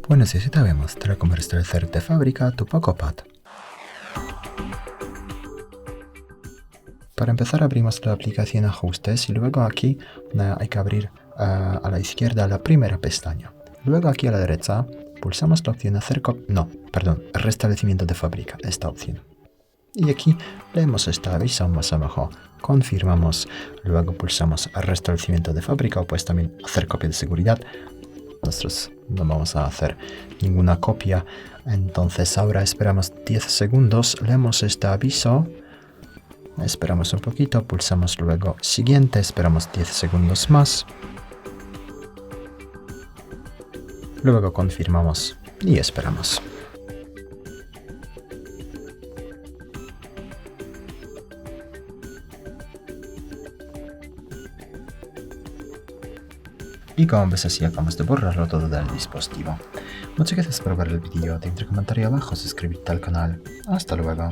Pues necesitamos mostrar cómo restablecer de fábrica tu POCO Pad. Para empezar abrimos la aplicación Ajustes y luego aquí hay que abrir a la izquierda la primera pestaña. Luego aquí a la derecha pulsamos la opción restablecimiento de fábrica, esta opción. Y aquí leemos este aviso más abajo, confirmamos, luego pulsamos restablecimiento de fábrica o pues también hacer copia de seguridad. Nosotros no vamos a hacer ninguna copia, entonces ahora esperamos 10 segundos, leemos este aviso, esperamos un poquito, pulsamos luego siguiente, esperamos 10 segundos más, luego confirmamos y esperamos. Y como ves así acabamos de borrarlo todo del dispositivo. Muchas gracias por ver el vídeo, te invito a comentar abajo, suscribirte al canal. Hasta luego.